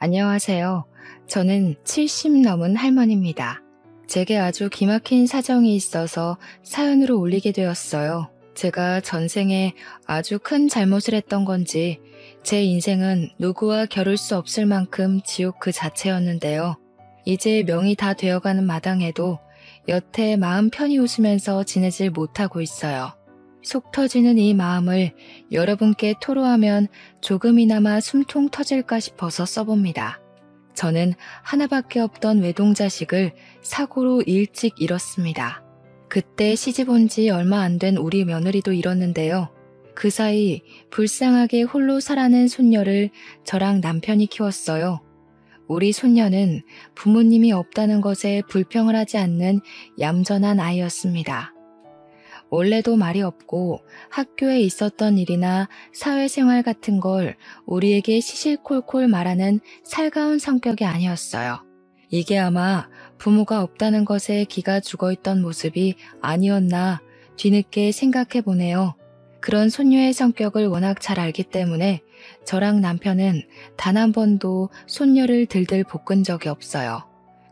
안녕하세요. 저는 70 넘은 할머니입니다. 제게 아주 기막힌 사정이 있어서 사연으로 올리게 되었어요. 제가 전생에 아주 큰 잘못을 했던 건지 제 인생은 누구와 겨룰 수 없을 만큼 지옥 그 자체였는데요. 이제 명이 다 되어가는 마당에도 여태 마음 편히 웃으면서 지내질 못하고 있어요. 속 터지는 이 마음을 여러분께 토로하면 조금이나마 숨통 터질까 싶어서 써봅니다. 저는 하나밖에 없던 외동자식을 사고로 일찍 잃었습니다. 그때 시집 온 지 얼마 안 된 우리 며느리도 잃었는데요. 그 사이 불쌍하게 홀로 살아낸 손녀를 저랑 남편이 키웠어요. 우리 손녀는 부모님이 없다는 것에 불평을 하지 않는 얌전한 아이였습니다. 원래도 말이 없고 학교에 있었던 일이나 사회생활 같은 걸 우리에게 시실콜콜 말하는 살가운 성격이 아니었어요. 이게 아마 부모가 없다는 것에 기가 죽어있던 모습이 아니었나 뒤늦게 생각해 보네요. 그런 손녀의 성격을 워낙 잘 알기 때문에 저랑 남편은 단 한 번도 손녀를 들들 볶은 적이 없어요.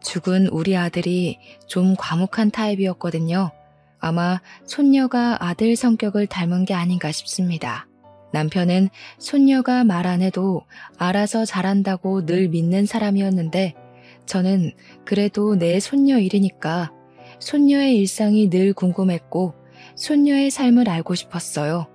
죽은 우리 아들이 좀 과묵한 타입이었거든요. 아마 손녀가 아들 성격을 닮은 게 아닌가 싶습니다. 남편은 손녀가 말 안 해도 알아서 잘한다고 늘 믿는 사람이었는데 저는 그래도 내 손녀 일이니까 손녀의 일상이 늘 궁금했고 손녀의 삶을 알고 싶었어요.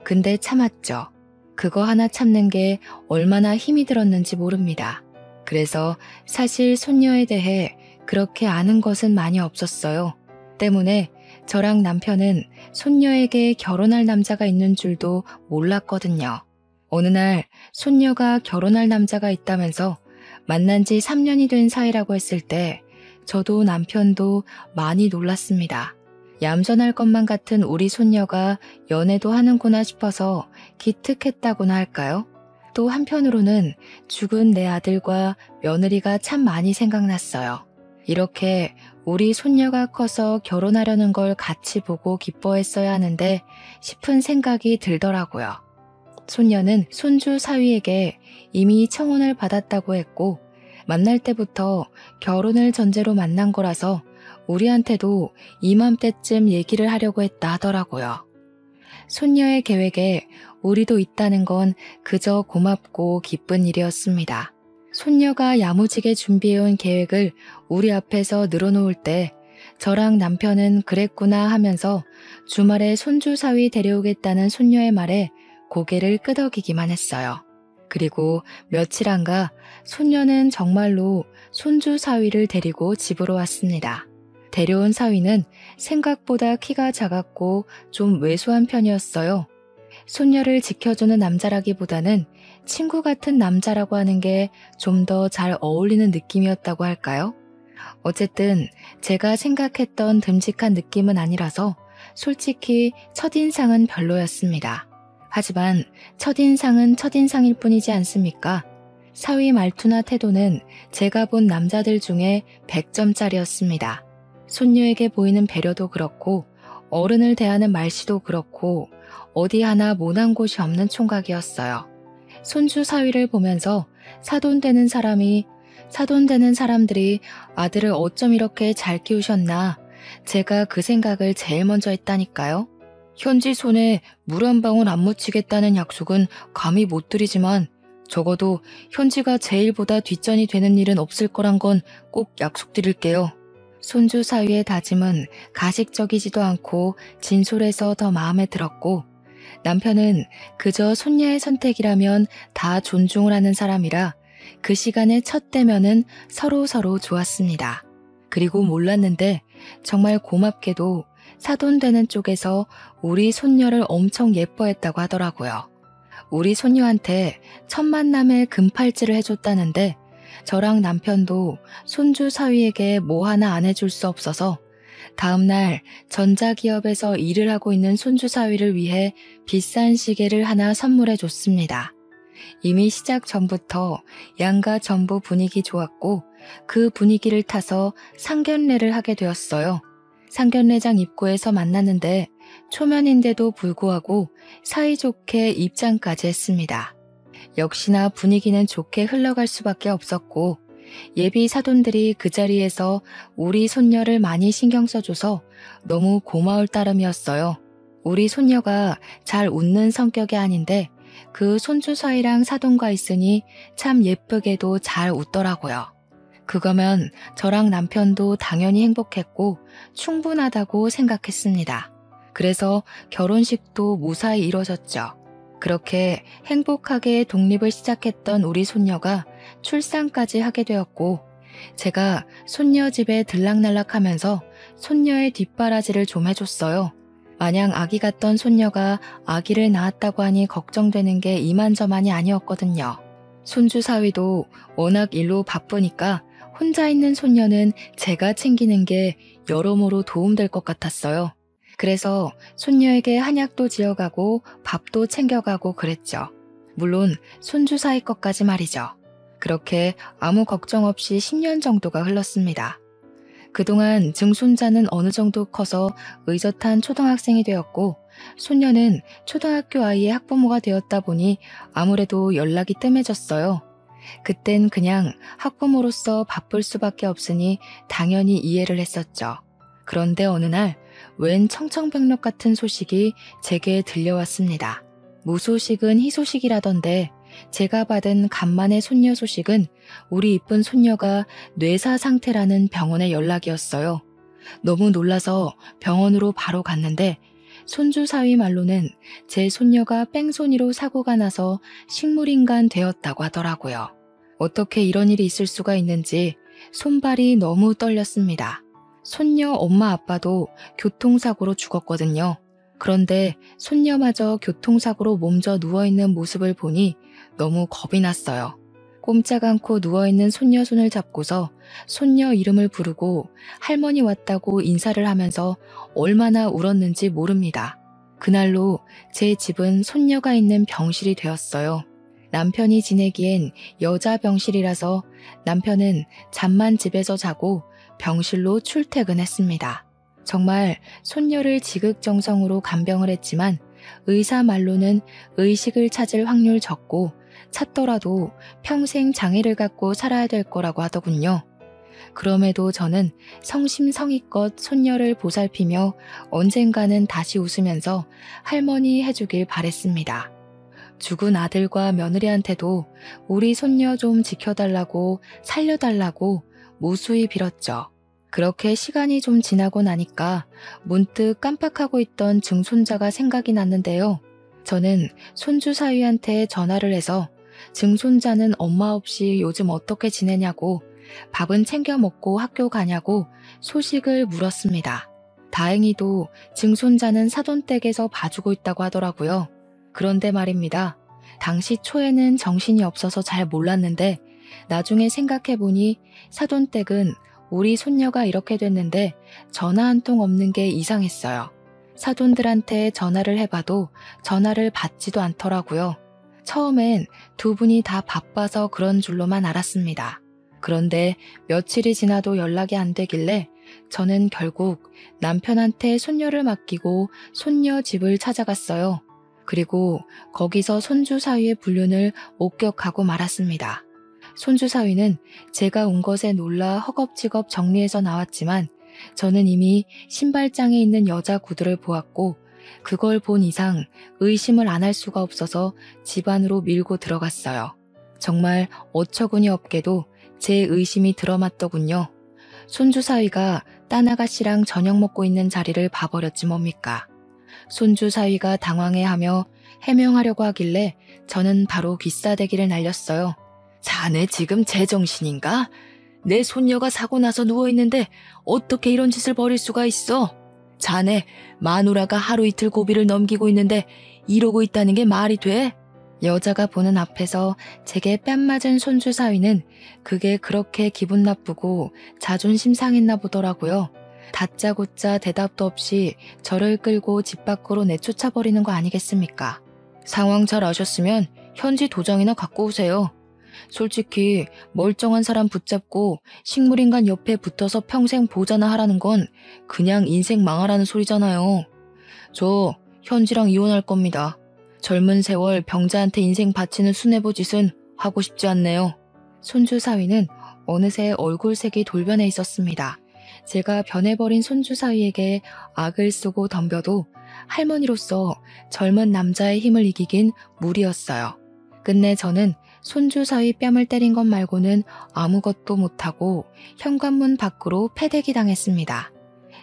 근데 참았죠. 그거 하나 참는 게 얼마나 힘이 들었는지 모릅니다. 그래서 사실 손녀에 대해 그렇게 아는 것은 많이 없었어요. 때문에 저랑 남편은 손녀에게 결혼할 남자가 있는 줄도 몰랐거든요. 어느 날 손녀가 결혼할 남자가 있다면서 만난 지 3년이 된 사이라고 했을 때 저도 남편도 많이 놀랐습니다. 얌전할 것만 같은 우리 손녀가 연애도 하는구나 싶어서 기특했다고나 할까요? 또 한편으로는 죽은 내 아들과 며느리가 참 많이 생각났어요. 이렇게 우리 손녀가 커서 결혼하려는 걸 같이 보고 기뻐했어야 하는데 싶은 생각이 들더라고요. 손녀는 손주 사위에게 이미 청혼을 받았다고 했고 만날 때부터 결혼을 전제로 만난 거라서 우리한테도 이맘때쯤 얘기를 하려고 했다 하더라고요. 손녀의 계획에 우리도 있다는 건 그저 고맙고 기쁜 일이었습니다. 손녀가 야무지게 준비해온 계획을 우리 앞에서 늘어놓을 때 저랑 남편은 그랬구나 하면서 주말에 손주 사위 데려오겠다는 손녀의 말에 고개를 끄덕이기만 했어요. 그리고 며칠 안가 손녀는 정말로 손주 사위를 데리고 집으로 왔습니다. 데려온 사위는 생각보다 키가 작았고 좀 왜소한 편이었어요. 손녀를 지켜주는 남자라기보다는 친구 같은 남자라고 하는 게 좀 더 잘 어울리는 느낌이었다고 할까요? 어쨌든 제가 생각했던 듬직한 느낌은 아니라서 솔직히 첫인상은 별로였습니다. 하지만 첫인상은 첫인상일 뿐이지 않습니까? 사위 말투나 태도는 제가 본 남자들 중에 100점짜리였습니다. 손녀에게 보이는 배려도 그렇고 어른을 대하는 말씨도 그렇고 어디 하나 모난 곳이 없는 총각이었어요. 손주 사위를 보면서 사돈되는 사람들이 아들을 어쩜 이렇게 잘 키우셨나 제가 그 생각을 제일 먼저 했다니까요. 현지 손에 물 한 방울 안 묻히겠다는 약속은 감히 못 드리지만 적어도 현지가 제일보다 뒷전이 되는 일은 없을 거란 건 꼭 약속드릴게요. 손주 사위의 다짐은 가식적이지도 않고 진솔해서 더 마음에 들었고 남편은 그저 손녀의 선택이라면 다 존중을 하는 사람이라 그 시간의 첫 대면은 서로 좋았습니다. 그리고 몰랐는데 정말 고맙게도 사돈되는 쪽에서 우리 손녀를 엄청 예뻐했다고 하더라고요. 우리 손녀한테 첫 만남에 금팔찌를 해줬다는데 저랑 남편도 손주 사위에게 뭐 하나 안 해줄 수 없어서 다음날 전자기업에서 일을 하고 있는 손주 사위를 위해 비싼 시계를 하나 선물해 줬습니다. 이미 시작 전부터 양가 전부 분위기 좋았고 그 분위기를 타서 상견례를 하게 되었어요. 상견례장 입구에서 만났는데 초면인데도 불구하고 사이좋게 입장까지 했습니다. 역시나 분위기는 좋게 흘러갈 수밖에 없었고 예비 사돈들이 그 자리에서 우리 손녀를 많이 신경 써줘서 너무 고마울 따름이었어요. 우리 손녀가 잘 웃는 성격이 아닌데 그 손주 사이랑 사돈과 있으니 참 예쁘게도 잘 웃더라고요. 그거면 저랑 남편도 당연히 행복했고 충분하다고 생각했습니다. 그래서 결혼식도 무사히 이뤄졌죠. 그렇게 행복하게 독립을 시작했던 우리 손녀가 출산까지 하게 되었고 제가 손녀 집에 들락날락하면서 손녀의 뒷바라지를 좀 해줬어요. 마냥 아기 같던 손녀가 아기를 낳았다고 하니 걱정되는 게 이만저만이 아니었거든요. 손주 사위도 워낙 일로 바쁘니까 혼자 있는 손녀는 제가 챙기는 게 여러모로 도움될 것 같았어요. 그래서 손녀에게 한약도 지어가고 밥도 챙겨가고 그랬죠. 물론 손주 사위 것까지 말이죠. 그렇게 아무 걱정 없이 10년 정도가 흘렀습니다. 그동안 증손자는 어느 정도 커서 의젓한 초등학생이 되었고 손녀는 초등학교 아이의 학부모가 되었다 보니 아무래도 연락이 뜸해졌어요. 그땐 그냥 학부모로서 바쁠 수밖에 없으니 당연히 이해를 했었죠. 그런데 어느 날 웬 청천벽력 같은 소식이 제게 들려왔습니다. 무소식은 희소식이라던데 제가 받은 간만의 손녀 소식은 우리 이쁜 손녀가 뇌사 상태라는 병원의 연락이었어요. 너무 놀라서 병원으로 바로 갔는데 손주 사위 말로는 제 손녀가 뺑소니로 사고가 나서 식물인간 되었다고 하더라고요. 어떻게 이런 일이 있을 수가 있는지 손발이 너무 떨렸습니다. 손녀 엄마 아빠도 교통사고로 죽었거든요. 그런데 손녀마저 교통사고로 몸져 누워있는 모습을 보니 너무 겁이 났어요. 꼼짝 않고 누워있는 손녀 손을 잡고서 손녀 이름을 부르고 할머니 왔다고 인사를 하면서 얼마나 울었는지 모릅니다. 그날로 제 집은 손녀가 있는 병실이 되었어요. 남편이 지내기엔 여자 병실이라서 남편은 잠만 집에서 자고 병실로 출퇴근했습니다. 정말 손녀를 지극정성으로 간병을 했지만 의사 말로는 의식을 찾을 확률 적고 찾더라도 평생 장애를 갖고 살아야 될 거라고 하더군요. 그럼에도 저는 성심성의껏 손녀를 보살피며 언젠가는 다시 웃으면서 할머니 해주길 바랬습니다. 죽은 아들과 며느리한테도 우리 손녀 좀 지켜달라고 살려달라고 무수히 빌었죠. 그렇게 시간이 좀 지나고 나니까 문득 깜빡하고 있던 증손자가 생각이 났는데요. 저는 손주 사위한테 전화를 해서 증손자는 엄마 없이 요즘 어떻게 지내냐고 밥은 챙겨 먹고 학교 가냐고 소식을 물었습니다. 다행히도 증손자는 사돈댁에서 봐주고 있다고 하더라고요. 그런데 말입니다. 당시 초에는 정신이 없어서 잘 몰랐는데 나중에 생각해보니 사돈댁은 우리 손녀가 이렇게 됐는데 전화 한 통 없는 게 이상했어요. 사돈들한테 전화를 해봐도 전화를 받지도 않더라고요. 처음엔 두 분이 다 바빠서 그런 줄로만 알았습니다. 그런데 며칠이 지나도 연락이 안 되길래 저는 결국 남편한테 손녀를 맡기고 손녀 집을 찾아갔어요. 그리고 거기서 손주 사위의 불륜을 목격하고 말았습니다. 손주 사위는 제가 온 것에 놀라 허겁지겁 정리해서 나왔지만 저는 이미 신발장에 있는 여자 구두를 보았고 그걸 본 이상 의심을 안 할 수가 없어서 집 안으로 밀고 들어갔어요. 정말 어처구니 없게도 제 의심이 들어맞더군요. 손주 사위가 딴 아가씨랑 저녁 먹고 있는 자리를 봐버렸지 뭡니까. 손주 사위가 당황해하며 해명하려고 하길래 저는 바로 귀싸대기를 날렸어요. 자네 지금 제정신인가? 내 손녀가 사고 나서 누워있는데 어떻게 이런 짓을 벌일 수가 있어? 자네 마누라가 하루 이틀 고비를 넘기고 있는데 이러고 있다는 게 말이 돼? 여자가 보는 앞에서 제게 뺨 맞은 손주 사위는 그게 그렇게 기분 나쁘고 자존심 상했나 보더라고요. 다짜고짜 대답도 없이 저를 끌고 집 밖으로 내쫓아버리는 거 아니겠습니까? 상황 잘 아셨으면 현지 도장이나 갖고 오세요. 솔직히 멀쩡한 사람 붙잡고 식물인간 옆에 붙어서 평생 보자나 하라는 건 그냥 인생 망하라는 소리잖아요. 저 현지랑 이혼할 겁니다. 젊은 세월 병자한테 인생 바치는 수뇌부 짓은 하고 싶지 않네요. 손주 사위는 어느새 얼굴색이 돌변해 있었습니다. 제가 변해버린 손주 사위에게 악을 쓰고 덤벼도 할머니로서 젊은 남자의 힘을 이기긴 무리였어요. 끝내 저는 손주 사위 뺨을 때린 것 말고는 아무것도 못하고 현관문 밖으로 패대기 당했습니다.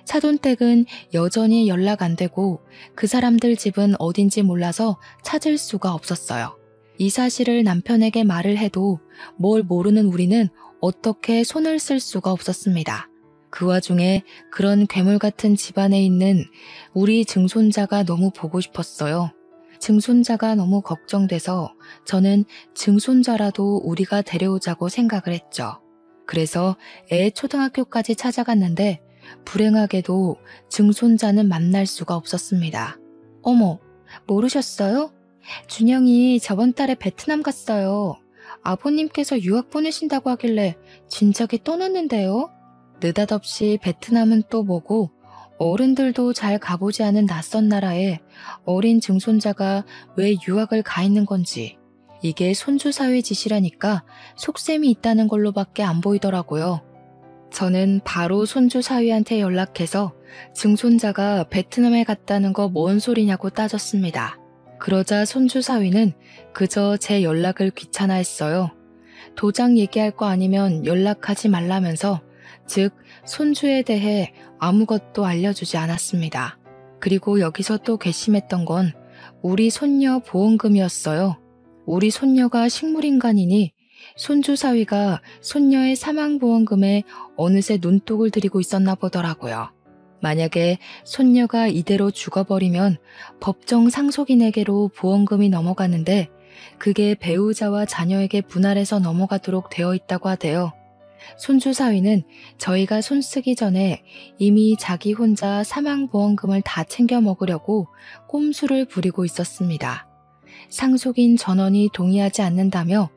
사돈댁은 여전히 연락 안 되고 그 사람들 집은 어딘지 몰라서 찾을 수가 없었어요. 이 사실을 남편에게 말을 해도 뭘 모르는 우리는 어떻게 손을 쓸 수가 없었습니다. 그 와중에 그런 괴물 같은 집안에 있는 우리 증손자가 너무 보고 싶었어요. 증손자가 너무 걱정돼서 저는 증손자라도 우리가 데려오자고 생각을 했죠. 그래서 애 초등학교까지 찾아갔는데 불행하게도 증손자는 만날 수가 없었습니다. 어머, 모르셨어요? 준영이 저번 달에 베트남 갔어요. 아버님께서 유학 보내신다고 하길래 진작에 떠났는데요. 느닷없이 베트남은 또 뭐고 어른들도 잘 가보지 않은 낯선 나라에 어린 증손자가 왜 유학을 가 있는 건지 이게 손주 사위 짓이라니까 속셈이 있다는 걸로밖에 안 보이더라고요. 저는 바로 손주 사위한테 연락해서 증손자가 베트남에 갔다는 거 뭔 소리냐고 따졌습니다. 그러자 손주 사위는 그저 제 연락을 귀찮아했어요. 도장 얘기할 거 아니면 연락하지 말라면서 즉 손주에 대해 아무것도 알려주지 않았습니다. 그리고 여기서 또 괘씸했던 건 우리 손녀 보험금이었어요. 우리 손녀가 식물인간이니 손주 사위가 손녀의 사망보험금에 어느새 눈독을 들이고 있었나 보더라고요. 만약에 손녀가 이대로 죽어버리면 법정 상속인에게로 보험금이 넘어가는데 그게 배우자와 자녀에게 분할해서 넘어가도록 되어 있다고 하대요. 손주 사위는 저희가 손쓰기 전에 이미 자기 혼자 사망보험금을 다 챙겨 먹으려고 꼼수를 부리고 있었습니다. 상속인 전원이 동의하지 않는다며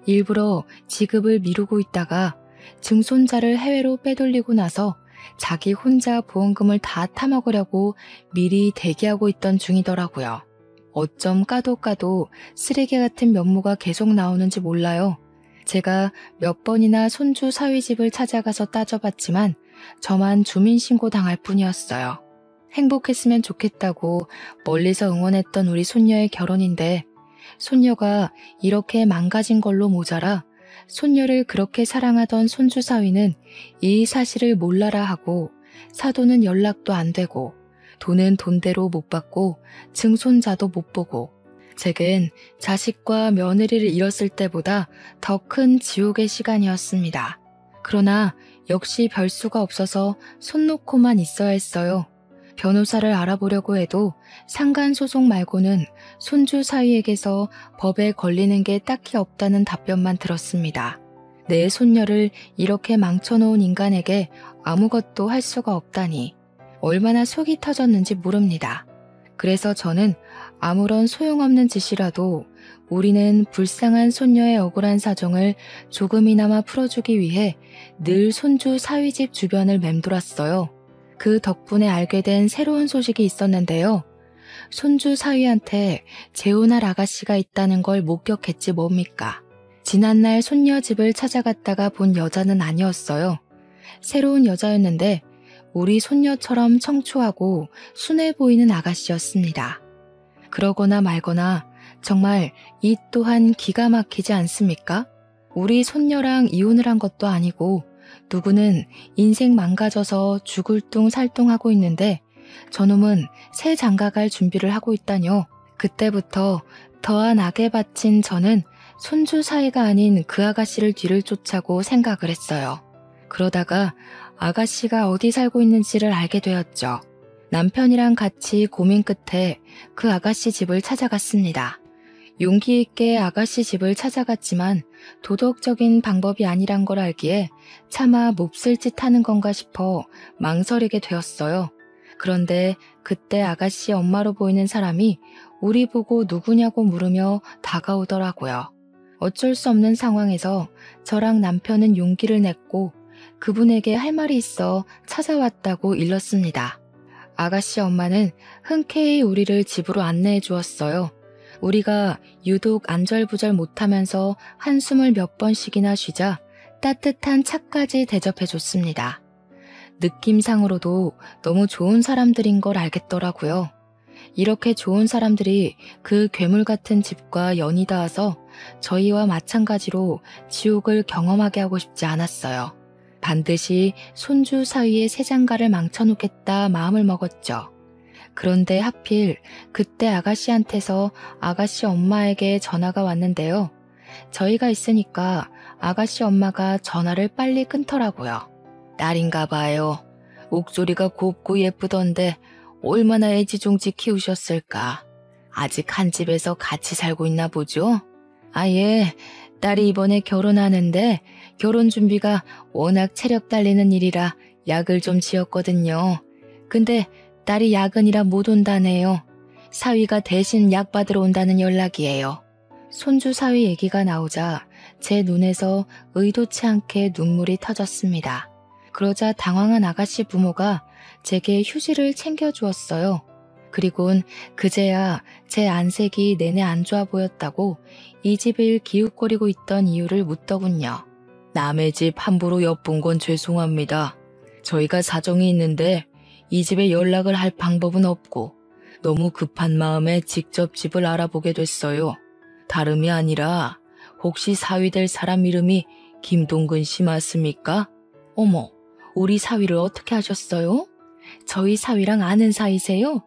일부러 지급을 미루고 있다가 증손자를 해외로 빼돌리고 나서 자기 혼자 보험금을 다 타먹으려고 미리 대기하고 있던 중이더라고요. 어쩜 까도 쓰레기 같은 면모가 계속 나오는지 몰라요. 제가 몇 번이나 손주 사위 집을 찾아가서 따져봤지만 저만 주민신고 당할 뿐이었어요. 행복했으면 좋겠다고 멀리서 응원했던 우리 손녀의 결혼인데 손녀가 이렇게 망가진 걸로 모자라 손녀를 그렇게 사랑하던 손주 사위는 이 사실을 몰라라 하고 사돈은 연락도 안 되고 돈은 돈대로 못 받고 증손자도 못 보고 제겐 자식과 며느리를 잃었을 때보다 더 큰 지옥의 시간이었습니다. 그러나 역시 별 수가 없어서 손 놓고만 있어야 했어요. 변호사를 알아보려고 해도 상간소송 말고는 손주 사위에게서 법에 걸리는 게 딱히 없다는 답변만 들었습니다. 내 손녀를 이렇게 망쳐놓은 인간에게 아무것도 할 수가 없다니 얼마나 속이 터졌는지 모릅니다. 그래서 저는 아무런 소용없는 짓이라도 우리는 불쌍한 손녀의 억울한 사정을 조금이나마 풀어주기 위해 늘 손주 사위집 주변을 맴돌았어요. 그 덕분에 알게 된 새로운 소식이 있었는데요. 손주 사위한테 재혼할 아가씨가 있다는 걸 목격했지 뭡니까. 지난날 손녀 집을 찾아갔다가 본 여자는 아니었어요. 새로운 여자였는데 우리 손녀처럼 청초하고 순해 보이는 아가씨였습니다. 그러거나 말거나 정말 이 또한 기가 막히지 않습니까? 우리 손녀랑 이혼을 한 것도 아니고 누구는 인생 망가져서 죽을 둥 살둥하고 있는데 저놈은 새 장가갈 준비를 하고 있다뇨. 그때부터 더한 악에 바친 저는 손주 사이가 아닌 그 아가씨를 뒤를 쫓아고 생각을 했어요. 그러다가 아가씨가 어디 살고 있는지를 알게 되었죠. 남편이랑 같이 고민 끝에 그 아가씨 집을 찾아갔습니다. 용기 있게 아가씨 집을 찾아갔지만 도덕적인 방법이 아니란 걸 알기에 차마 몹쓸 짓 하는 건가 싶어 망설이게 되었어요. 그런데 그때 아가씨 엄마로 보이는 사람이 우리 보고 누구냐고 물으며 다가오더라고요. 어쩔 수 없는 상황에서 저랑 남편은 용기를 냈고 그분에게 할 말이 있어 찾아왔다고 일렀습니다. 아가씨 엄마는 흔쾌히 우리를 집으로 안내해 주었어요. 우리가 유독 안절부절 못하면서 한숨을 몇 번씩이나 쉬자 따뜻한 차까지 대접해줬습니다. 느낌상으로도 너무 좋은 사람들인 걸 알겠더라고요. 이렇게 좋은 사람들이 그 괴물 같은 집과 연이 닿아서 저희와 마찬가지로 지옥을 경험하게 하고 싶지 않았어요. 반드시 손주 사위의 새장가를 망쳐놓겠다 마음을 먹었죠. 그런데 하필 그때 아가씨한테서 아가씨 엄마에게 전화가 왔는데요. 저희가 있으니까 아가씨 엄마가 전화를 빨리 끊더라고요. 딸인가 봐요. 목소리가 곱고 예쁘던데 얼마나 애지중지 키우셨을까. 아직 한 집에서 같이 살고 있나 보죠? 예. 딸이 이번에 결혼하는데 결혼 준비가 워낙 체력 딸리는 일이라 약을 좀 지었거든요. 근데 딸이 야근이라 못 온다네요. 사위가 대신 약 받으러 온다는 연락이에요. 손주 사위 얘기가 나오자 제 눈에서 의도치 않게 눈물이 터졌습니다. 그러자 당황한 아가씨 부모가 제게 휴지를 챙겨주었어요. 그리곤 그제야 제 안색이 내내 안 좋아 보였다고 이 집을 기웃거리고 있던 이유를 묻더군요. 남의 집 함부로 엿본 건 죄송합니다. 저희가 사정이 있는데 이 집에 연락을 할 방법은 없고 너무 급한 마음에 직접 집을 알아보게 됐어요. 다름이 아니라 혹시 사위 될 사람 이름이 김동근 씨 맞습니까? 어머, 우리 사위를 어떻게 하셨어요? 저희 사위랑 아는 사이세요?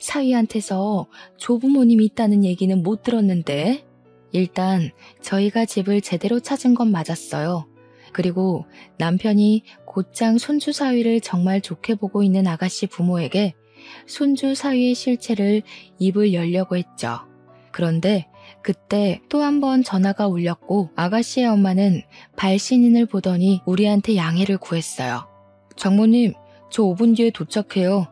사위한테서 조부모님이 있다는 얘기는 못 들었는데. 일단 저희가 집을 제대로 찾은 건 맞았어요. 그리고 남편이 곧장 손주 사위를 정말 좋게 보고 있는 아가씨 부모에게 손주 사위의 실체를 입을 열려고 했죠. 그런데 그때 또 한 번 전화가 울렸고 아가씨의 엄마는 발신인을 보더니 우리한테 양해를 구했어요. 장모님, 저 5분 뒤에 도착해요.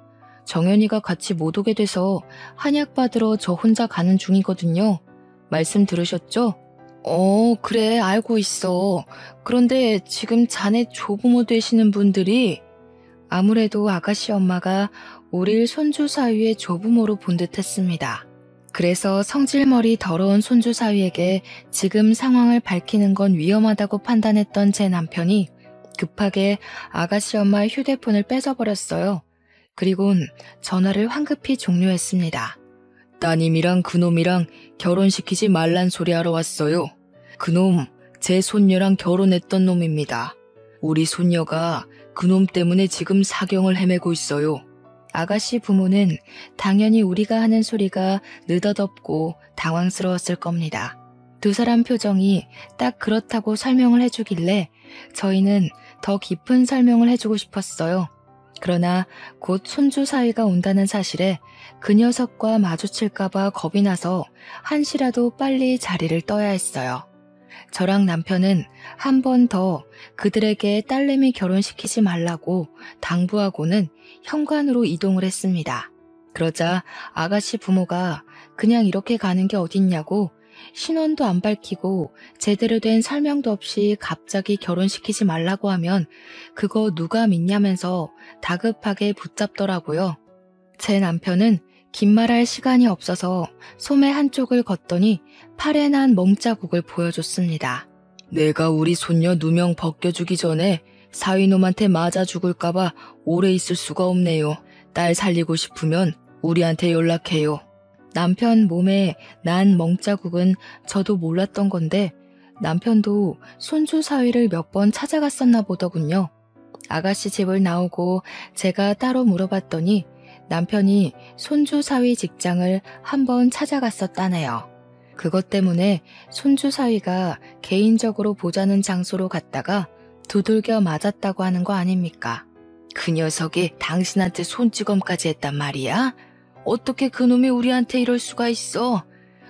정연이가 같이 못 오게 돼서 한약 받으러 저 혼자 가는 중이거든요. 말씀 들으셨죠? 그래, 알고 있어. 그런데 지금 자네 조부모 되시는 분들이 아무래도 아가씨 엄마가 우릴 손주 사위의 조부모로 본 듯했습니다. 그래서 성질머리 더러운 손주 사위에게 지금 상황을 밝히는 건 위험하다고 판단했던 제 남편이 급하게 아가씨 엄마의 휴대폰을 뺏어버렸어요. 그리곤 전화를 황급히 종료했습니다. 따님이랑 그놈이랑 결혼시키지 말란 소리 하러 왔어요. 그놈 제 손녀랑 결혼했던 놈입니다. 우리 손녀가 그놈 때문에 지금 사경을 헤매고 있어요. 아가씨 부모는 당연히 우리가 하는 소리가 느닷없고 당황스러웠을 겁니다. 두 사람 표정이 딱 그렇다고 설명을 해주길래 저희는 더 깊은 설명을 해주고 싶었어요. 그러나 곧 손주 사위가 온다는 사실에 그 녀석과 마주칠까봐 겁이 나서 한시라도 빨리 자리를 떠야 했어요. 저랑 남편은 한 번 더 그들에게 딸내미 결혼시키지 말라고 당부하고는 현관으로 이동을 했습니다. 그러자 아가씨 부모가 그냥 이렇게 가는 게 어딨냐고 신원도 안 밝히고 제대로 된 설명도 없이 갑자기 결혼시키지 말라고 하면 그거 누가 믿냐면서 다급하게 붙잡더라고요. 제 남편은 긴 말할 시간이 없어서 소매 한쪽을 걷더니 팔에 난 멍자국을 보여줬습니다. 내가 우리 손녀 누명 벗겨주기 전에 사위놈한테 맞아 죽을까봐 오래 있을 수가 없네요. 딸 살리고 싶으면 우리한테 연락해요. 남편 몸에 난 멍자국은 저도 몰랐던 건데 남편도 손주 사위를 몇 번 찾아갔었나 보더군요. 아가씨 집을 나오고 제가 따로 물어봤더니 남편이 손주 사위 직장을 한번 찾아갔었다네요. 그것 때문에 손주 사위가 개인적으로 보자는 장소로 갔다가 두들겨 맞았다고 하는 거 아닙니까? 그 녀석이 당신한테 손찌검까지 했단 말이야? 어떻게 그놈이 우리한테 이럴 수가 있어?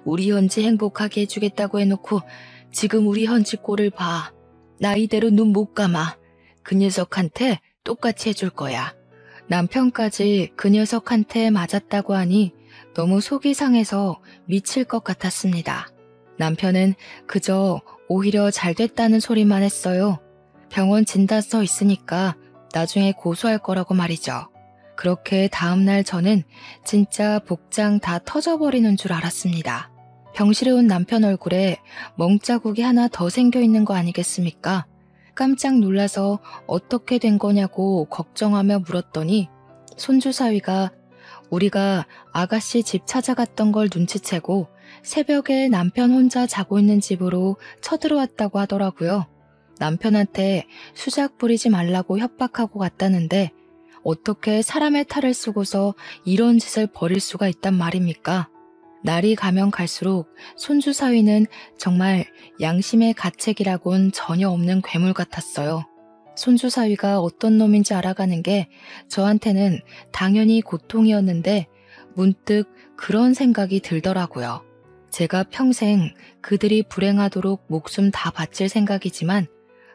우리 현지 행복하게 해주겠다고 해놓고 지금 우리 현지 꼴을 봐. 나 이대로 눈 못 감아. 그 녀석한테 똑같이 해줄 거야. 남편까지 그 녀석한테 맞았다고 하니 너무 속이 상해서 미칠 것 같았습니다. 남편은 그저 오히려 잘 됐다는 소리만 했어요. 병원 진단 써 있으니까 나중에 고소할 거라고 말이죠. 그렇게 다음날 저는 진짜 복장 다 터져버리는 줄 알았습니다. 병실에 온 남편 얼굴에 멍자국이 하나 더 생겨 있는 거 아니겠습니까? 깜짝 놀라서 어떻게 된 거냐고 걱정하며 물었더니 손주 사위가 우리가 아가씨 집 찾아갔던 걸 눈치채고 새벽에 남편 혼자 자고 있는 집으로 쳐들어왔다고 하더라고요. 남편한테 수작 부리지 말라고 협박하고 갔다는데 어떻게 사람의 탈을 쓰고서 이런 짓을 벌일 수가 있단 말입니까? 날이 가면 갈수록 손주 사위는 정말 양심의 가책이라곤 전혀 없는 괴물 같았어요. 손주 사위가 어떤 놈인지 알아가는 게 저한테는 당연히 고통이었는데 문득 그런 생각이 들더라고요. 제가 평생 그들이 불행하도록 목숨 다 바칠 생각이지만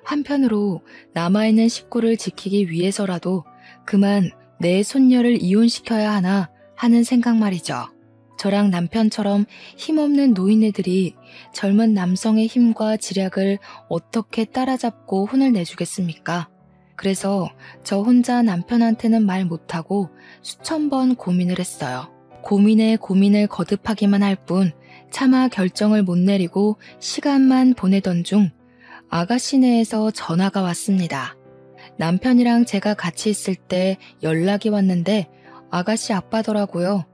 한편으로 남아있는 식구를 지키기 위해서라도 그만 내 손녀를 이혼시켜야 하나 하는 생각 말이죠. 저랑 남편처럼 힘없는 노인네들이 젊은 남성의 힘과 지략을 어떻게 따라잡고 혼을 내주겠습니까? 그래서 저 혼자 남편한테는 말 못하고 수천 번 고민을 했어요. 고민에 고민을 거듭하기만 할 뿐 차마 결정을 못 내리고 시간만 보내던 중 아가씨네에서 전화가 왔습니다. 남편이랑 제가 같이 있을 때 연락이 왔는데 아가씨 아빠더라고요.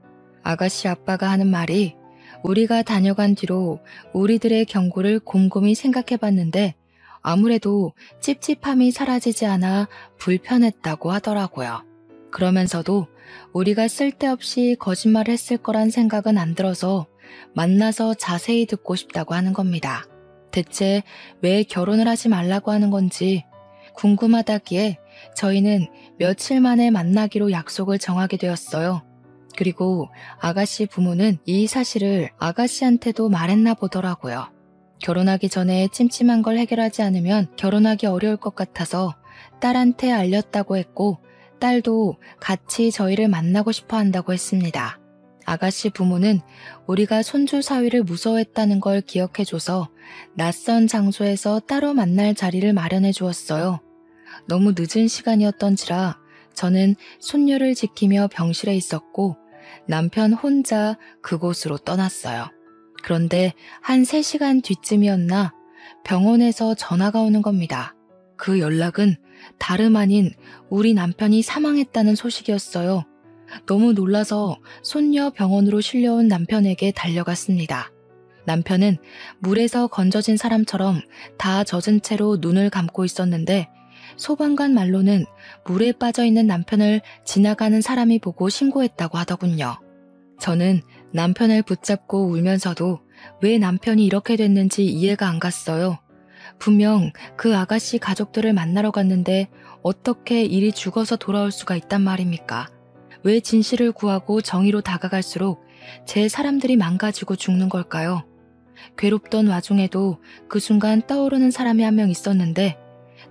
아가씨 아빠가 하는 말이 우리가 다녀간 뒤로 우리들의 경고를 곰곰이 생각해봤는데 아무래도 찝찝함이 사라지지 않아 불편했다고 하더라고요. 그러면서도 우리가 쓸데없이 거짓말을 했을 거란 생각은 안 들어서 만나서 자세히 듣고 싶다고 하는 겁니다. 대체 왜 결혼을 하지 말라고 하는 건지 궁금하다기에 저희는 며칠 만에 만나기로 약속을 정하게 되었어요. 그리고 아가씨 부모는 이 사실을 아가씨한테도 말했나 보더라고요. 결혼하기 전에 찜찜한 걸 해결하지 않으면 결혼하기 어려울 것 같아서 딸한테 알렸다고 했고 딸도 같이 저희를 만나고 싶어 한다고 했습니다. 아가씨 부모는 우리가 손주 사위를 무서워했다는 걸 기억해줘서 낯선 장소에서 따로 만날 자리를 마련해 주었어요. 너무 늦은 시간이었던지라 저는 손녀를 지키며 병실에 있었고 남편 혼자 그곳으로 떠났어요. 그런데 한 3시간 뒤쯤이었나 병원에서 전화가 오는 겁니다. 그 연락은 다름 아닌 우리 남편이 사망했다는 소식이었어요. 너무 놀라서 손녀 병원으로 실려온 남편에게 달려갔습니다. 남편은 물에서 건져진 사람처럼 다 젖은 채로 눈을 감고 있었는데 소방관 말로는 물에 빠져있는 남편을 지나가는 사람이 보고 신고했다고 하더군요. 저는 남편을 붙잡고 울면서도 왜 남편이 이렇게 됐는지 이해가 안 갔어요. 분명 그 아가씨 가족들을 만나러 갔는데 어떻게 일이 죽어서 돌아올 수가 있단 말입니까? 왜 진실을 구하고 정의로 다가갈수록 제 사람들이 망가지고 죽는 걸까요? 괴롭던 와중에도 그 순간 떠오르는 사람이 한 명 있었는데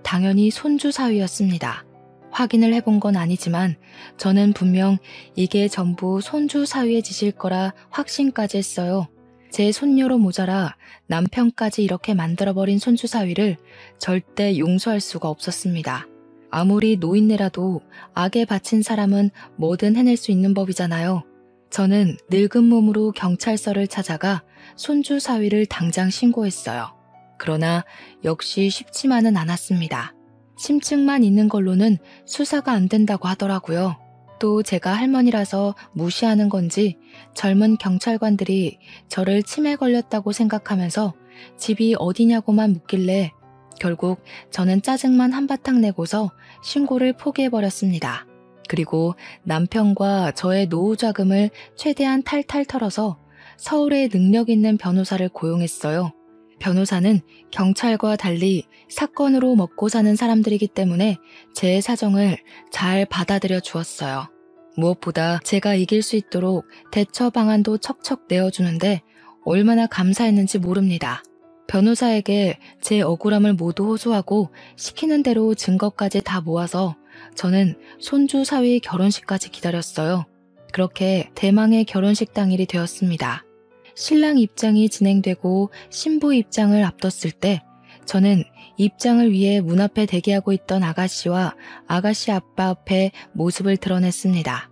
당연히 손주 사위였습니다. 확인을 해본 건 아니지만 저는 분명 이게 전부 손주 사위의 짓일 거라 확신까지 했어요. 제 손녀로 모자라 남편까지 이렇게 만들어버린 손주 사위를 절대 용서할 수가 없었습니다. 아무리 노인네라도 악에 바친 사람은 뭐든 해낼 수 있는 법이잖아요. 저는 늙은 몸으로 경찰서를 찾아가 손주 사위를 당장 신고했어요. 그러나 역시 쉽지만은 않았습니다. 심증만 있는 걸로는 수사가 안 된다고 하더라고요. 또 제가 할머니라서 무시하는 건지 젊은 경찰관들이 저를 치매 걸렸다고 생각하면서 집이 어디냐고만 묻길래 결국 저는 짜증만 한바탕 내고서 신고를 포기해버렸습니다. 그리고 남편과 저의 노후 자금을 최대한 탈탈 털어서 서울에 능력 있는 변호사를 고용했어요. 변호사는 경찰과 달리 사건으로 먹고 사는 사람들이기 때문에 제 사정을 잘 받아들여 주었어요. 무엇보다 제가 이길 수 있도록 대처 방안도 척척 내어주는데 얼마나 감사했는지 모릅니다. 변호사에게 제 억울함을 모두 호소하고 시키는 대로 증거까지 다 모아서 저는 손주 사위 결혼식까지 기다렸어요. 그렇게 대망의 결혼식 당일이 되었습니다. 신랑 입장이 진행되고 신부 입장을 앞뒀을 때 저는 입장을 위해 문 앞에 대기하고 있던 아가씨와 아가씨 아빠 앞에 모습을 드러냈습니다.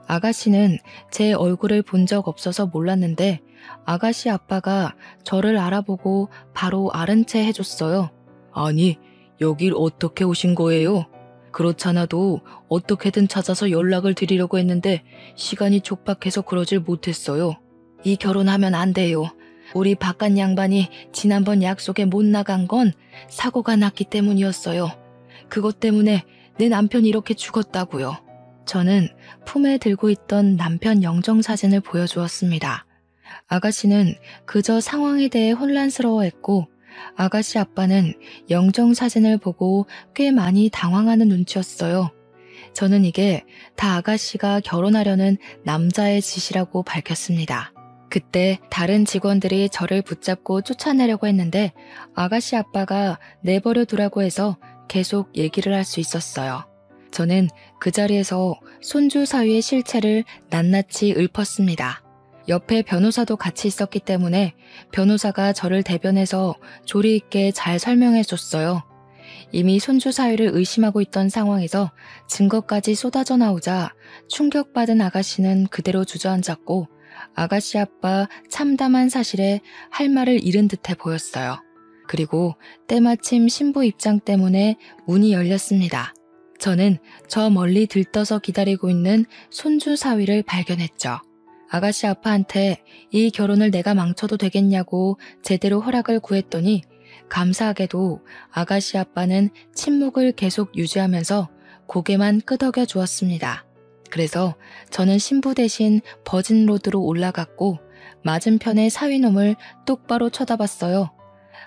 아가씨는 제 얼굴을 본 적 없어서 몰랐는데 아가씨 아빠가 저를 알아보고 바로 아른 채 해줬어요. 아니, 여길 어떻게 오신 거예요? 그렇잖아도 어떻게든 찾아서 연락을 드리려고 했는데 시간이 촉박해서 그러질 못했어요. 이 결혼하면 안 돼요. 우리 바깥 양반이 지난번 약속에 못 나간 건 사고가 났기 때문이었어요. 그것 때문에 내 남편이 이렇게 죽었다고요. 저는 품에 들고 있던 남편 영정사진을 보여주었습니다. 아가씨는 그저 상황에 대해 혼란스러워했고 아가씨 아빠는 영정사진을 보고 꽤 많이 당황하는 눈치였어요. 저는 이게 다 아가씨가 결혼하려는 남자의 짓이라고 밝혔습니다. 그때 다른 직원들이 저를 붙잡고 쫓아내려고 했는데 아가씨 아빠가 내버려 두라고 해서 계속 얘기를 할 수 있었어요. 저는 그 자리에서 손주 사위의 실체를 낱낱이 읊었습니다. 옆에 변호사도 같이 있었기 때문에 변호사가 저를 대변해서 조리 있게 잘 설명해 줬어요. 이미 손주 사위를 의심하고 있던 상황에서 증거까지 쏟아져 나오자 충격받은 아가씨는 그대로 주저앉았고 아가씨 아빠 참담한 사실에 할 말을 잃은 듯해 보였어요. 그리고 때마침 신부 입장 때문에 문이 열렸습니다. 저는 저 멀리 들떠서 기다리고 있는 손주 사위를 발견했죠. 아가씨 아빠한테 이 결혼을 내가 망쳐도 되겠냐고 제대로 허락을 구했더니 감사하게도 아가씨 아빠는 침묵을 계속 유지하면서 고개만 끄덕여 주었습니다. 그래서 저는 신부 대신 버진로드로 올라갔고 맞은편의 사위놈을 똑바로 쳐다봤어요.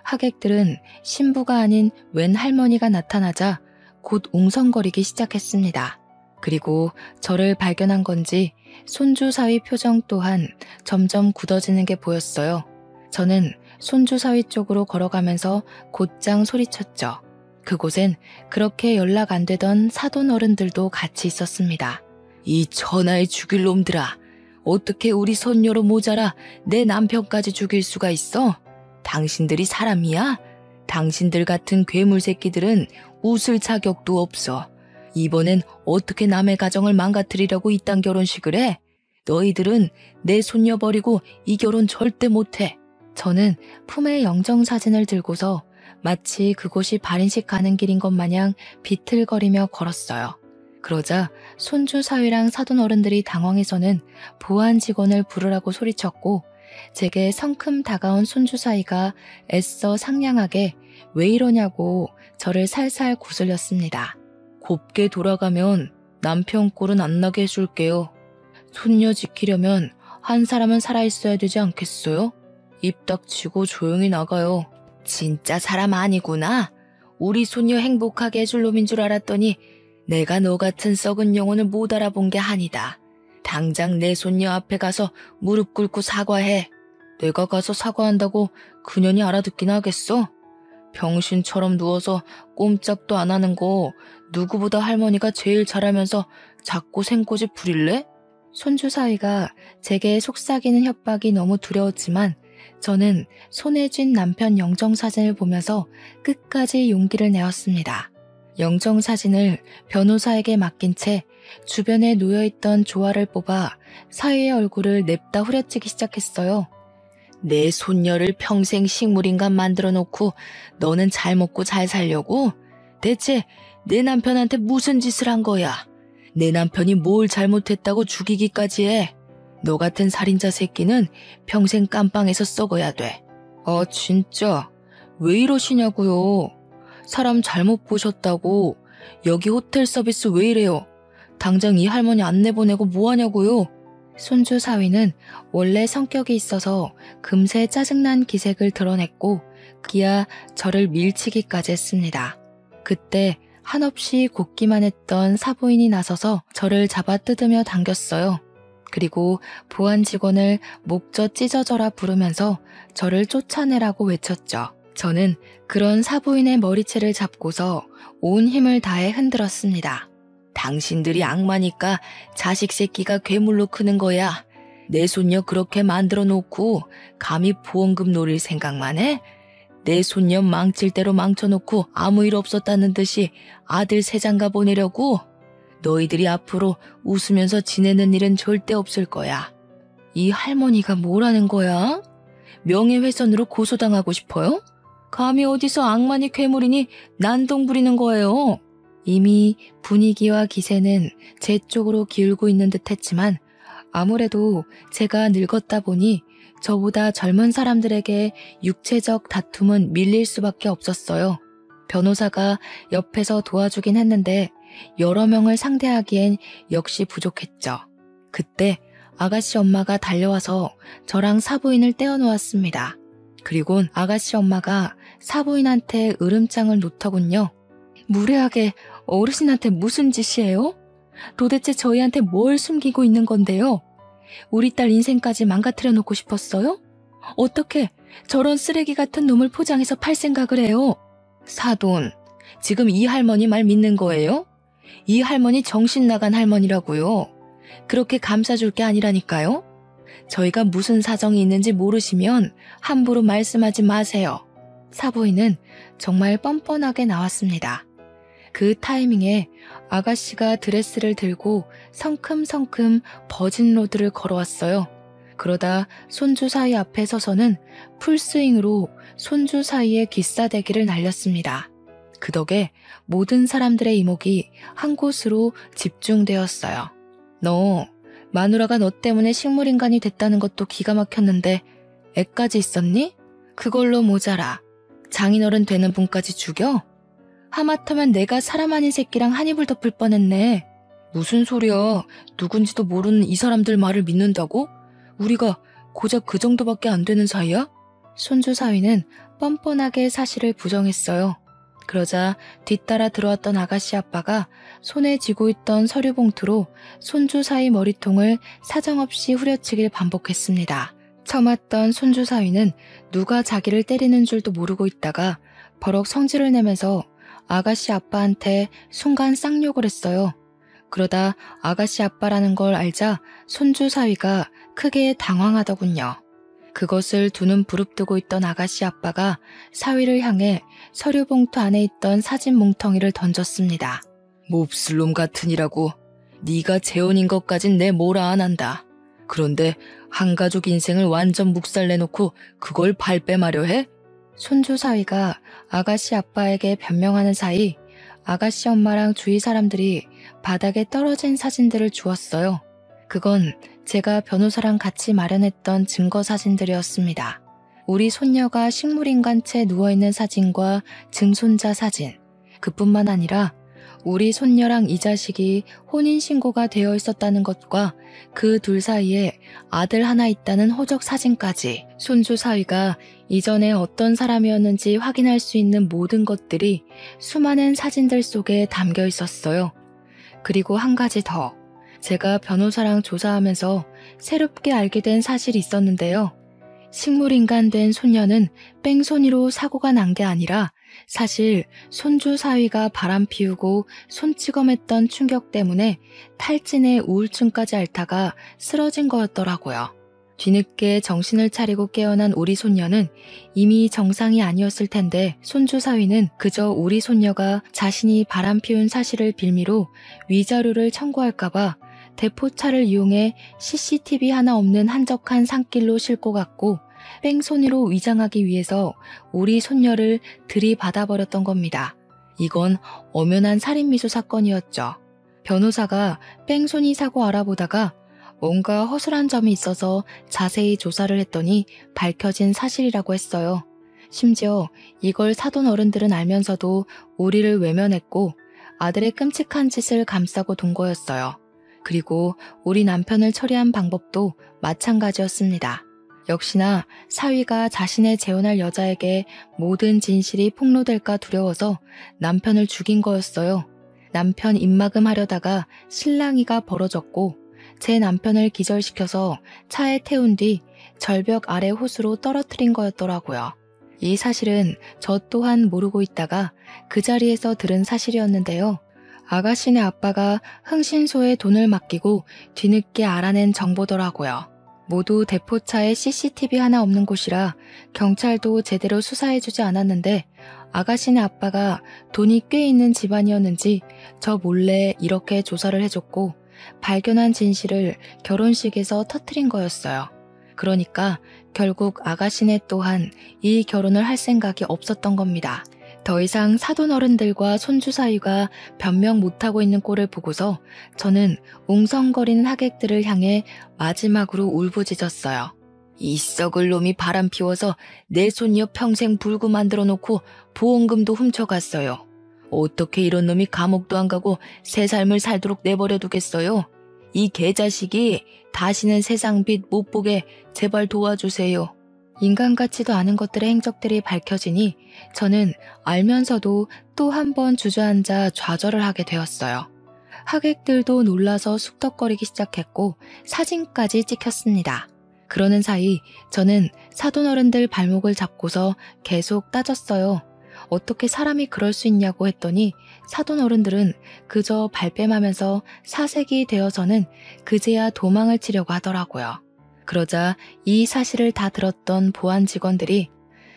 하객들은 신부가 아닌 웬 할머니가 나타나자 곧 웅성거리기 시작했습니다. 그리고 저를 발견한 건지 손주 사위 표정 또한 점점 굳어지는 게 보였어요. 저는 손주 사위 쪽으로 걸어가면서 곧장 소리쳤죠. 그곳엔 그렇게 연락 안 되던 사돈 어른들도 같이 있었습니다. 이 천하의 죽일 놈들아, 어떻게 우리 손녀로 모자라 내 남편까지 죽일 수가 있어? 당신들이 사람이야? 당신들 같은 괴물 새끼들은 웃을 자격도 없어. 이번엔 어떻게 남의 가정을 망가뜨리려고 이딴 결혼식을 해? 너희들은 내 손녀 버리고 이 결혼 절대 못해. 저는 품에 영정사진을 들고서 마치 그곳이 발인식 가는 길인 것 마냥 비틀거리며 걸었어요. 그러자 손주 사위랑 사돈 어른들이 당황해서는 보안 직원을 부르라고 소리쳤고 제게 성큼 다가온 손주 사위가 애써 상냥하게 왜 이러냐고 저를 살살 구슬렸습니다. 곱게 돌아가면 남편 꼴은 안 나게 해줄게요. 손녀 지키려면 한 사람은 살아있어야 되지 않겠어요? 입 닥치고 조용히 나가요. 진짜 사람 아니구나. 우리 손녀 행복하게 해줄 놈인 줄 알았더니 내가 너 같은 썩은 영혼을 못 알아본 게 아니다. 당장 내 손녀 앞에 가서 무릎 꿇고 사과해. 내가 가서 사과한다고 그년이 알아듣긴 하겠어? 병신처럼 누워서 꼼짝도 안 하는 거 누구보다 할머니가 제일 잘하면서 자꾸 생꼬집 부릴래? 손주 사위가 제게 속삭이는 협박이 너무 두려웠지만 저는 손에 쥔 남편 영정사진을 보면서 끝까지 용기를 내었습니다. 영정사진을 변호사에게 맡긴 채 주변에 놓여있던 조화를 뽑아 사위의 얼굴을 냅다 후려치기 시작했어요. 내 손녀를 평생 식물인간 만들어 놓고 너는 잘 먹고 잘 살려고? 대체 내 남편한테 무슨 짓을 한 거야? 내 남편이 뭘 잘못했다고 죽이기까지 해? 너 같은 살인자 새끼는 평생 깜빵에서 썩어야 돼. 아 진짜 왜 이러시냐고요. 사람 잘못 보셨다고. 여기 호텔 서비스 왜 이래요? 당장 이 할머니 안 내보내고 뭐하냐고요. 손주 사위는 원래 성격이 있어서 금세 짜증난 기색을 드러냈고 그야 저를 밀치기까지 했습니다. 그때 한없이 곱기만 했던 사부인이 나서서 저를 잡아 뜯으며 당겼어요. 그리고 보안 직원을 목젖 찢어져라 부르면서 저를 쫓아내라고 외쳤죠. 저는 그런 사부인의 머리채를 잡고서 온 힘을 다해 흔들었습니다. 당신들이 악마니까 자식 새끼가 괴물로 크는 거야. 내 손녀 그렇게 만들어 놓고 감히 보험금 노릴 생각만 해? 내 손녀 망칠 대로 망쳐놓고 아무 일 없었다는 듯이 아들 세장가 보내려고? 너희들이 앞으로 웃으면서 지내는 일은 절대 없을 거야. 이 할머니가 뭐라는 거야? 명예훼손으로 고소당하고 싶어요? 감히 어디서 악마니 괴물이니 난동 부리는 거예요. 이미 분위기와 기세는 제 쪽으로 기울고 있는 듯 했지만 아무래도 제가 늙었다 보니 저보다 젊은 사람들에게 육체적 다툼은 밀릴 수밖에 없었어요. 변호사가 옆에서 도와주긴 했는데 여러 명을 상대하기엔 역시 부족했죠. 그때 아가씨 엄마가 달려와서 저랑 사부인을 떼어놓았습니다. 그리곤 아가씨 엄마가 사부인한테 으름장을 놓더군요. 무례하게 어르신한테 무슨 짓이에요? 도대체 저희한테 뭘 숨기고 있는 건데요? 우리 딸 인생까지 망가뜨려 놓고 싶었어요? 어떻게 저런 쓰레기 같은 놈을 포장해서 팔 생각을 해요? 사돈, 지금 이 할머니 말 믿는 거예요? 이 할머니 정신 나간 할머니라고요. 그렇게 감싸줄 게 아니라니까요. 저희가 무슨 사정이 있는지 모르시면 함부로 말씀하지 마세요. 사부인은 정말 뻔뻔하게 나왔습니다. 그 타이밍에 아가씨가 드레스를 들고 성큼성큼 버진로드를 걸어왔어요. 그러다 손주 사위 앞에 서서는 풀스윙으로 손주 사이에 기싸대기를 날렸습니다. 그 덕에 모든 사람들의 이목이 한 곳으로 집중되었어요. 너, 마누라가 너 때문에 식물인간이 됐다는 것도 기가 막혔는데 애까지 있었니? 그걸로 모자라. 장인어른 되는 분까지 죽여? 하마터면 내가 사람 아닌 새끼랑 한 입을 덮을 뻔했네. 무슨 소리야. 누군지도 모르는 이 사람들 말을 믿는다고? 우리가 고작 그 정도밖에 안 되는 사이야? 손주 사위는 뻔뻔하게 사실을 부정했어요. 그러자 뒤따라 들어왔던 아가씨 아빠가 손에 쥐고 있던 서류 봉투로 손주 사위 머리통을 사정없이 후려치길 반복했습니다. 처맞던 손주 사위는 누가 자기를 때리는 줄도 모르고 있다가 버럭 성질을 내면서 아가씨 아빠한테 순간 쌍욕을 했어요. 그러다 아가씨 아빠라는 걸 알자 손주 사위가 크게 당황하더군요. 그것을 두 눈 부릅뜨고 있던 아가씨 아빠가 사위를 향해 서류 봉투 안에 있던 사진 뭉텅이를 던졌습니다. 몹쓸 놈 같으니라고. 네가 재혼인 것까진 내 뭐라 안 한다. 그런데 한 가족 인생을 완전 묵살내놓고 그걸 발뺌하려 해? 손주 사위가 아가씨 아빠에게 변명하는 사이 아가씨 엄마랑 주위 사람들이 바닥에 떨어진 사진들을 주었어요. 그건 제가 변호사랑 같이 마련했던 증거 사진들이었습니다. 우리 손녀가 식물인간 채 누워있는 사진과 증손자 사진, 그뿐만 아니라 우리 손녀랑 이 자식이 혼인신고가 되어 있었다는 것과 그 둘 사이에 아들 하나 있다는 호적 사진까지 손주 사위가 이전에 어떤 사람이었는지 확인할 수 있는 모든 것들이 수많은 사진들 속에 담겨 있었어요. 그리고 한 가지 더, 제가 변호사랑 조사하면서 새롭게 알게 된 사실이 있었는데요. 식물인간 된 손녀는 뺑소니로 사고가 난 게 아니라 사실 손주 사위가 바람 피우고 손찌검했던 충격 때문에 탈진에 우울증까지 앓다가 쓰러진 거였더라고요. 뒤늦게 정신을 차리고 깨어난 우리 손녀는 이미 정상이 아니었을 텐데 손주 사위는 그저 우리 손녀가 자신이 바람 피운 사실을 빌미로 위자료를 청구할까봐 대포차를 이용해 CCTV 하나 없는 한적한 산길로 싣고 갔고 뺑소니로 위장하기 위해서 우리 손녀를 들이받아버렸던 겁니다. 이건 엄연한 살인미수 사건이었죠. 변호사가 뺑소니 사고 알아보다가 뭔가 허술한 점이 있어서 자세히 조사를 했더니 밝혀진 사실이라고 했어요. 심지어 이걸 사돈 어른들은 알면서도 우리를 외면했고 아들의 끔찍한 짓을 감싸고 돈 거였어요. 그리고 우리 남편을 처리한 방법도 마찬가지였습니다. 역시나 사위가 자신의 재혼할 여자에게 모든 진실이 폭로될까 두려워서 남편을 죽인 거였어요. 남편 입막음 하려다가 실랑이가 벌어졌고 제 남편을 기절시켜서 차에 태운 뒤 절벽 아래 호수로 떨어뜨린 거였더라고요. 이 사실은 저 또한 모르고 있다가 그 자리에서 들은 사실이었는데요. 아가씨네 아빠가 흥신소에 돈을 맡기고 뒤늦게 알아낸 정보더라고요. 모두 대포차에 CCTV 하나 없는 곳이라 경찰도 제대로 수사해주지 않았는데 아가씨네 아빠가 돈이 꽤 있는 집안이었는지 저 몰래 이렇게 조사를 해줬고 발견한 진실을 결혼식에서 터뜨린 거였어요. 그러니까 결국 아가씨네 또한 이 결혼을 할 생각이 없었던 겁니다. 더 이상 사돈 어른들과 손주 사위가 변명 못하고 있는 꼴을 보고서 저는 웅성거리는 하객들을 향해 마지막으로 울부짖었어요. 이 썩을 놈이 바람 피워서 내 손녀 평생 불구 만들어 놓고 보험금도 훔쳐갔어요. 어떻게 이런 놈이 감옥도 안 가고 새 삶을 살도록 내버려 두겠어요? 이 개자식이 다시는 세상 빛 못 보게 제발 도와주세요. 인간 같지도 않은 것들의 행적들이 밝혀지니 저는 알면서도 또 한 번 주저앉아 좌절을 하게 되었어요. 하객들도 놀라서 숙덕거리기 시작했고 사진까지 찍혔습니다. 그러는 사이 저는 사돈어른들 발목을 잡고서 계속 따졌어요. 어떻게 사람이 그럴 수 있냐고 했더니 사돈어른들은 그저 발뺌하면서 사색이 되어서는 그제야 도망을 치려고 하더라고요. 그러자 이 사실을 다 들었던 보안 직원들이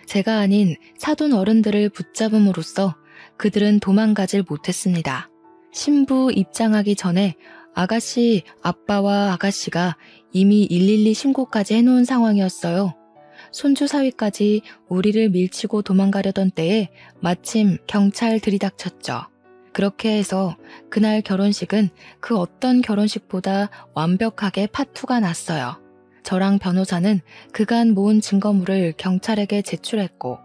제가 아닌 사돈어른들을 붙잡음으로써 그들은 도망가질 못했습니다. 신부 입장하기 전에 아가씨 아빠와 아가씨가 이미 112 신고까지 해놓은 상황이었어요. 손주 사위까지 우리를 밀치고 도망가려던 때에 마침 경찰 들이닥쳤죠. 그렇게 해서 그날 결혼식은 그 어떤 결혼식보다 완벽하게 파투가 났어요. 저랑 변호사는 그간 모은 증거물을 경찰에게 제출했고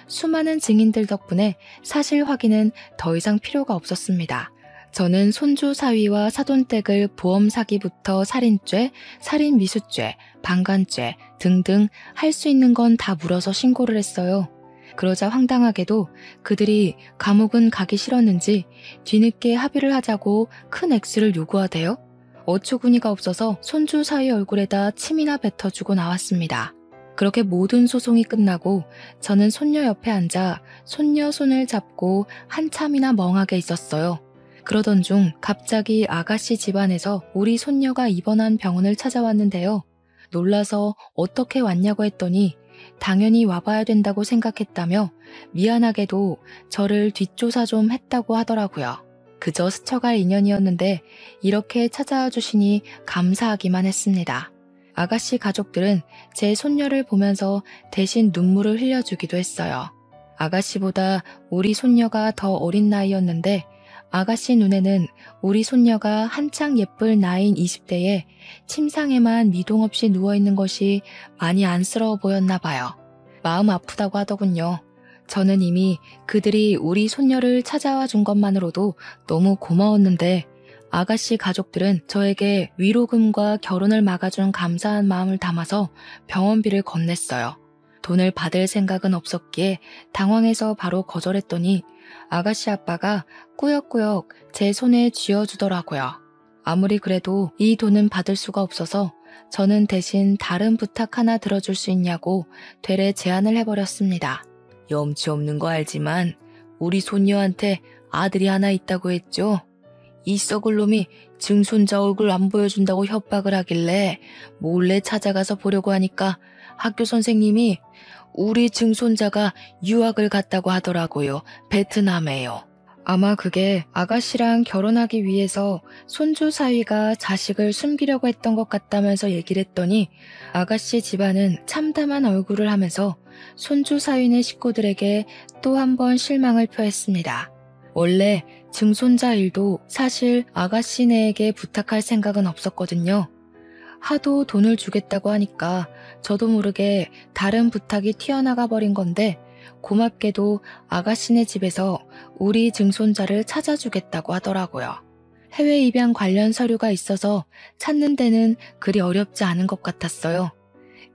수많은 증인들 덕분에 사실 확인은 더 이상 필요가 없었습니다. 저는 손주 사위와 사돈댁을 보험 사기부터 살인죄, 살인미수죄, 방간죄 등등 할 수 있는 건 다 물어서 신고를 했어요. 그러자 황당하게도 그들이 감옥은 가기 싫었는지 뒤늦게 합의를 하자고 큰 액수를 요구하대요. 어처구니가 없어서 손주 사위 얼굴에다 침이나 뱉어주고 나왔습니다. 그렇게 모든 소송이 끝나고 저는 손녀 옆에 앉아 손녀 손을 잡고 한참이나 멍하게 있었어요. 그러던 중 갑자기 아가씨 집안에서 우리 손녀가 입원한 병원을 찾아왔는데요. 놀라서 어떻게 왔냐고 했더니 당연히 와봐야 된다고 생각했다며 미안하게도 저를 뒷조사 좀 했다고 하더라고요. 그저 스쳐갈 인연이었는데 이렇게 찾아와 주시니 감사하기만 했습니다. 아가씨 가족들은 제 손녀를 보면서 대신 눈물을 흘려주기도 했어요. 아가씨보다 우리 손녀가 더 어린 나이였는데 아가씨 눈에는 우리 손녀가 한창 예쁠 나이인 20대에 침상에만 미동 없이 누워있는 것이 많이 안쓰러워 보였나 봐요. 마음 아프다고 하더군요. 저는 이미 그들이 우리 손녀를 찾아와 준 것만으로도 너무 고마웠는데 아가씨 가족들은 저에게 위로금과 결혼을 막아준 감사한 마음을 담아서 병원비를 건넸어요. 돈을 받을 생각은 없었기에 당황해서 바로 거절했더니 아가씨 아빠가 꾸역꾸역 제 손에 쥐어주더라고요. 아무리 그래도 이 돈은 받을 수가 없어서 저는 대신 다른 부탁 하나 들어줄 수 있냐고 되레 제안을 해버렸습니다. 염치 없는 거 알지만 우리 손녀한테 아들이 하나 있다고 했죠? 이 썩을 놈이 증손자 얼굴 안 보여준다고 협박을 하길래 몰래 찾아가서 보려고 하니까 학교 선생님이 우리 증손자가 유학을 갔다고 하더라고요. 베트남에요. 아마 그게 아가씨랑 결혼하기 위해서 손주 사위가 자식을 숨기려고 했던 것 같다면서 얘기를 했더니 아가씨 집안은 참담한 얼굴을 하면서 손주 사위네 식구들에게 또 한 번 실망을 표했습니다. 원래 증손자 일도 사실 아가씨네에게 부탁할 생각은 없었거든요. 하도 돈을 주겠다고 하니까 저도 모르게 다른 부탁이 튀어나가 버린 건데 고맙게도 아가씨네 집에서 우리 증손자를 찾아주겠다고 하더라고요. 해외 입양 관련 서류가 있어서 찾는 데는 그리 어렵지 않은 것 같았어요.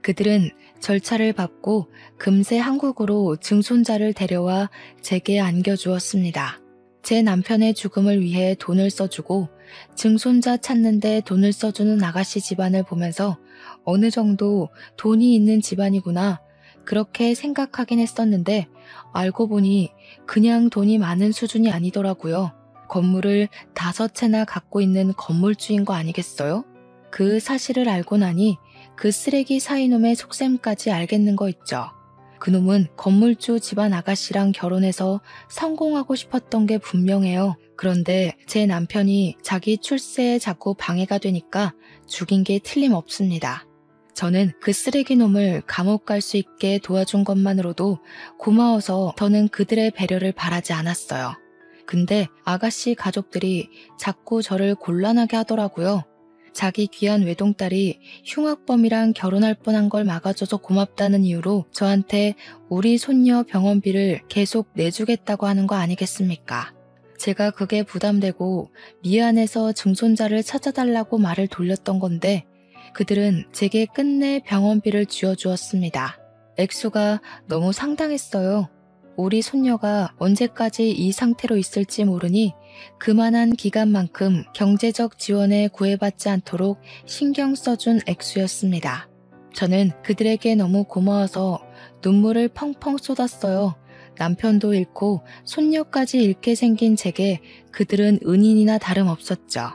그들은 절차를 밟고 금세 한국으로 증손자를 데려와 제게 안겨주었습니다. 제 남편의 죽음을 위해 돈을 써주고 증손자 찾는데 돈을 써주는 아가씨 집안을 보면서 어느 정도 돈이 있는 집안이구나 그렇게 생각하긴 했었는데 알고 보니 그냥 돈이 많은 수준이 아니더라고요. 건물을 5채나 갖고 있는 건물주인 거 아니겠어요? 그 사실을 알고 나니 그 쓰레기 사이놈의 속셈까지 알겠는 거 있죠. 그놈은 건물주 집안 아가씨랑 결혼해서 성공하고 싶었던 게 분명해요. 그런데 제 남편이 자기 출세에 자꾸 방해가 되니까 죽인 게 틀림없습니다. 저는 그 쓰레기 놈을 감옥 갈 수 있게 도와준 것만으로도 고마워서 더는 그들의 배려를 바라지 않았어요. 근데 아가씨 가족들이 자꾸 저를 곤란하게 하더라고요. 자기 귀한 외동딸이 흉악범이랑 결혼할 뻔한 걸 막아줘서 고맙다는 이유로 저한테 우리 손녀 병원비를 계속 내주겠다고 하는 거 아니겠습니까? 제가 그게 부담되고 미안해서 증손자를 찾아달라고 말을 돌렸던 건데 그들은 제게 끝내 병원비를 쥐어주었습니다. 액수가 너무 상당했어요. 우리 손녀가 언제까지 이 상태로 있을지 모르니 그만한 기간만큼 경제적 지원에 구애받지 않도록 신경 써준 액수였습니다. 저는 그들에게 너무 고마워서 눈물을 펑펑 쏟았어요. 남편도 잃고 손녀까지 잃게 생긴 제게 그들은 은인이나 다름없었죠.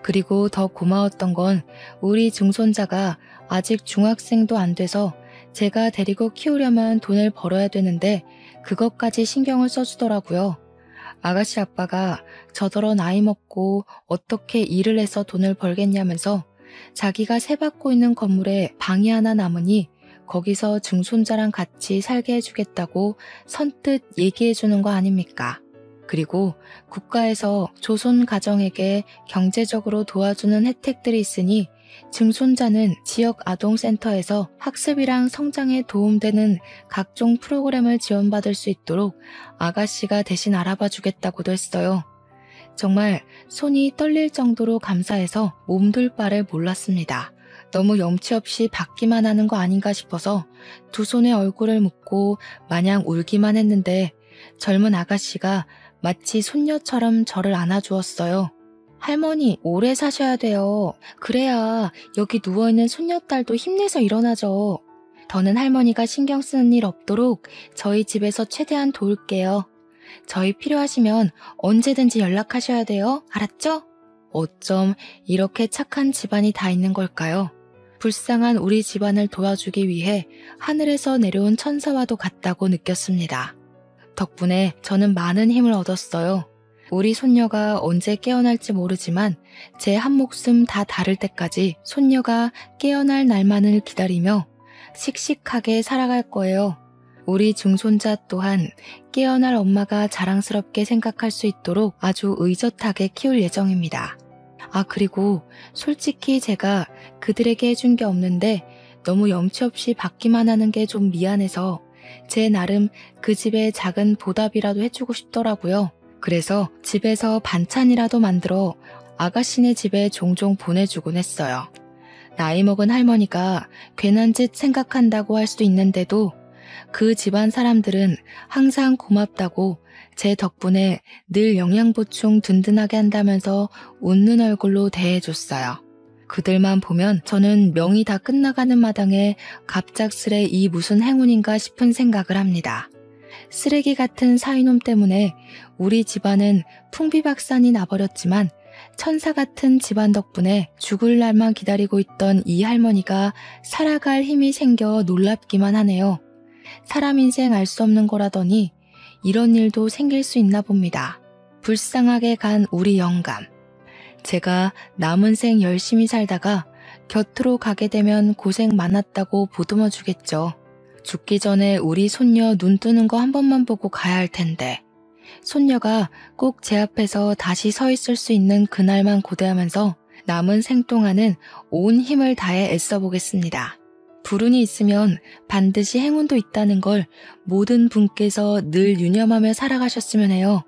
그리고 더 고마웠던 건 우리 증손자가 아직 중학생도 안 돼서 제가 데리고 키우려면 돈을 벌어야 되는데 그것까지 신경을 써주더라고요. 아가씨 아빠가 저더러 나이 먹고 어떻게 일을 해서 돈을 벌겠냐면서 자기가 세받고 있는 건물에 방이 하나 남으니 거기서 증손자랑 같이 살게 해주겠다고 선뜻 얘기해주는 거 아닙니까? 그리고 국가에서 조손 가정에게 경제적으로 도와주는 혜택들이 있으니 증손자는 지역 아동센터에서 학습이랑 성장에 도움되는 각종 프로그램을 지원받을 수 있도록 아가씨가 대신 알아봐 주겠다고도 했어요. 정말 손이 떨릴 정도로 감사해서 몸둘 바를 몰랐습니다. 너무 염치 없이 받기만 하는 거 아닌가 싶어서 두 손에 얼굴을 묻고 마냥 울기만 했는데 젊은 아가씨가 마치 손녀처럼 저를 안아주었어요. 할머니, 오래 사셔야 돼요. 그래야 여기 누워있는 손녀딸도 힘내서 일어나죠. 더는 할머니가 신경 쓰는 일 없도록 저희 집에서 최대한 도울게요. 저희 필요하시면 언제든지 연락하셔야 돼요. 알았죠? 어쩜 이렇게 착한 집안이 다 있는 걸까요? 불쌍한 우리 집안을 도와주기 위해 하늘에서 내려온 천사와도 같다고 느꼈습니다. 덕분에 저는 많은 힘을 얻었어요. 우리 손녀가 언제 깨어날지 모르지만 제 한 목숨 다 다를 때까지 손녀가 깨어날 날만을 기다리며 씩씩하게 살아갈 거예요. 우리 증손자 또한 깨어날 엄마가 자랑스럽게 생각할 수 있도록 아주 의젓하게 키울 예정입니다. 그리고 솔직히 제가 그들에게 해준 게 없는데 너무 염치 없이 받기만 하는 게 좀 미안해서 제 나름 그 집에 작은 보답이라도 해주고 싶더라고요. 그래서 집에서 반찬이라도 만들어 아가씨네 집에 종종 보내주곤 했어요. 나이 먹은 할머니가 괜한 짓 생각한다고 할 수도 있는데도 그 집안 사람들은 항상 고맙다고 제 덕분에 늘 영양보충 든든하게 한다면서 웃는 얼굴로 대해줬어요. 그들만 보면 저는 명이 다 끝나가는 마당에 갑작스레 이 무슨 행운인가 싶은 생각을 합니다. 쓰레기 같은 사위놈 때문에 우리 집안은 풍비박산이 나버렸지만 천사 같은 집안 덕분에 죽을 날만 기다리고 있던 이 할머니가 살아갈 힘이 생겨 놀랍기만 하네요. 사람 인생 알 수 없는 거라더니 이런 일도 생길 수 있나 봅니다. 불쌍하게 간 우리 영감. 제가 남은 생 열심히 살다가 곁으로 가게 되면 고생 많았다고 보듬어 주겠죠. 죽기 전에 우리 손녀 눈 뜨는 거 한 번만 보고 가야 할 텐데 손녀가 꼭 제 앞에서 다시 서 있을 수 있는 그날만 고대하면서 남은 생 동안은 온 힘을 다해 애써 보겠습니다. 불운이 있으면 반드시 행운도 있다는 걸 모든 분께서 늘 유념하며 살아가셨으면 해요.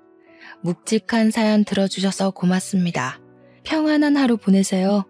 묵직한 사연 들어주셔서 고맙습니다. 평안한 하루 보내세요.